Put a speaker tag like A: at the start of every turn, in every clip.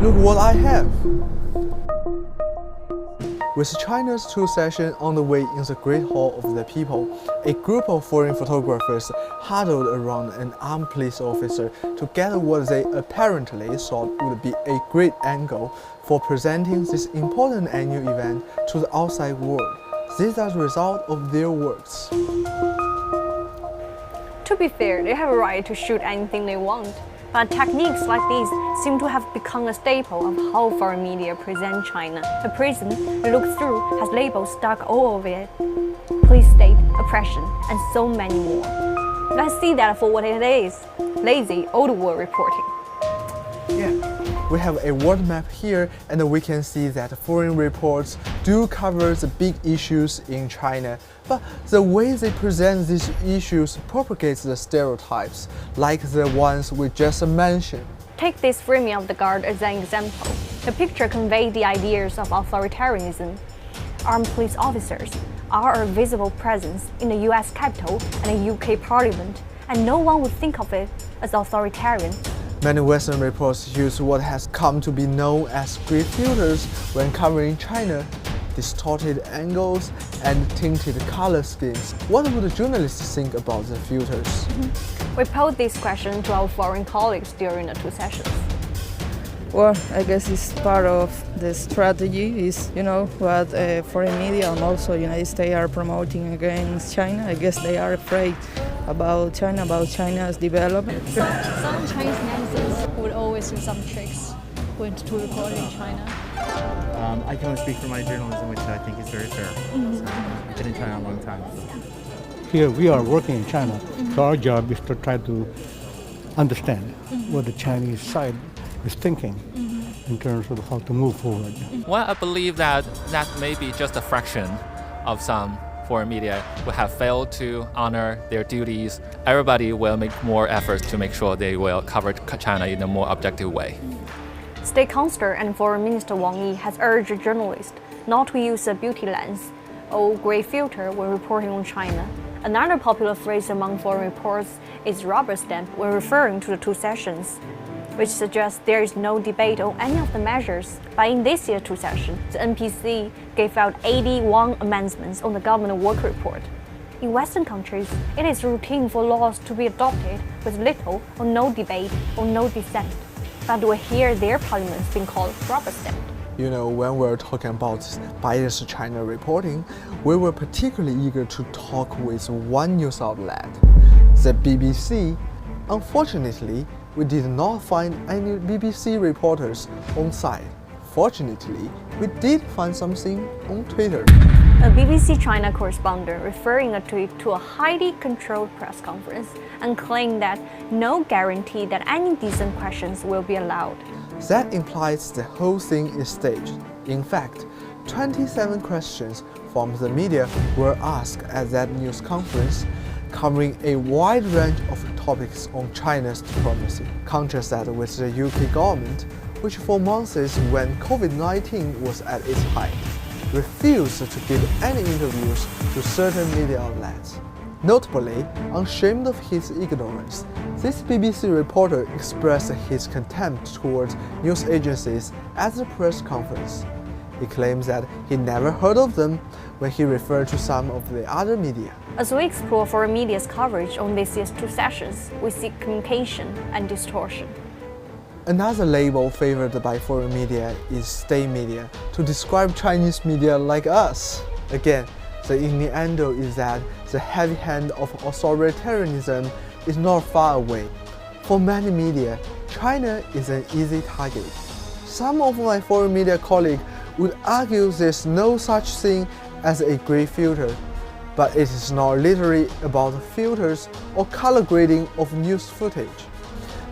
A: Look what I have! With China's two sessions on the way in the Great Hall of the People, a group of foreign photographers huddled around an armed police officer to gather what they apparently thought would be a great angle for presenting this important annual event to the outside world. These are the result of their works.
B: To be fair, they have a right to shoot anything they want. But techniques like these seem to have become a staple of how foreign media present China. A prism you look through has labels stuck all over it. Police state, oppression, and so many more. Let's see that for what it is. Lazy, old world reporting.
A: Yeah, we have a world map here, and we can see that foreign reports do cover the big issues in China, but the way they present these issues propagates the stereotypes, like the ones we just mentioned.
B: Take this framing of the guard as an example. The picture conveys the ideas of authoritarianism. Armed police officers are a visible presence in the US Capitol and the UK Parliament, and no one would think of it as authoritarian.
A: Many Western reports use what has come to be known as gray filters when covering China, distorted angles, and tinted color schemes. What would journalists think about the filters?
B: We posed this question to our foreign colleagues during the two sessions.
C: Well, I guess it's part of the strategy, is, what foreign media and also United States are promoting against China. I guess they are afraid about China's development.
D: Some Chinese netizens would always do some tricks to report in China.
E: I can only speak for my journalism, which I think is very fair. So, I've been in China a long time. So.
F: Here we are working in China, so our job is to try to understand what the Chinese side is thinking in terms of how to move forward.
G: Well, I believe that may be just a fraction of some foreign media will have failed to honor their duties. Everybody will make more efforts to make sure they will cover China in a more objective way.
B: State Councilor and Foreign Minister Wang Yi has urged journalists not to use a beauty lens or gray filter when reporting on China. Another popular phrase among foreign reports is rubber stamp when referring to the two sessions, which suggests there is no debate on any of the measures. But in this year's two sessions, the NPC gave out 81 amendments on the government work report. In Western countries, it is routine for laws to be adopted with little or no debate or no dissent. But we hear their parliaments being called rubber stamp.
A: When we're talking about biased China reporting, we were particularly eager to talk with one news outlet, the BBC. Unfortunately, we did not find any BBC reporters on site. Fortunately, we did find something on Twitter.
B: A BBC China correspondent referring a tweet to a highly controlled press conference and claimed that no guarantee that any decent questions will be allowed.
A: That implies the whole thing is staged. In fact, 27 questions from the media were asked at that news conference, covering a wide range of topics on China's diplomacy. Contrast that with the UK government, which for months when COVID-19 was at its height, refused to give any interviews to certain media outlets. Notably, unashamed of his ignorance, this BBC reporter expressed his contempt towards news agencies at the press conference. He claims that he never heard of them when he referred to some of the other media.
B: As we explore foreign media's coverage on this year's two sessions, we see communication and distortion.
A: Another label favored by foreign media is state media, to describe Chinese media like us. Again, the innuendo is that the heavy hand of authoritarianism is not far away. For many media, China is an easy target. Some of my foreign media colleagues would argue there's no such thing as a gray filter, but it is not literally about filters or color grading of news footage.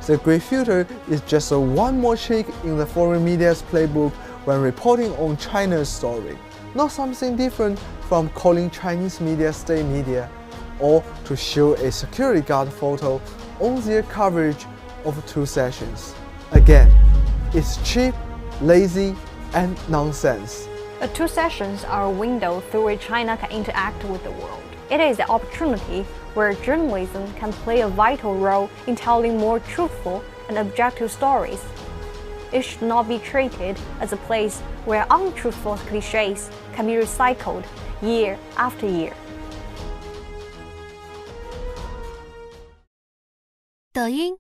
A: The gray filter is just one more trick in the foreign media's playbook when reporting on China's story, not something different from calling Chinese media state media, or to show a security guard photo on their coverage of two sessions. Again, it's cheap, lazy, and nonsense.
B: The two sessions are a window through which China can interact with the world. It is an opportunity where journalism can play a vital role in telling more truthful and objective stories. it should not be treated as a place where untruthful cliches can be recycled year after year.
H: 抖音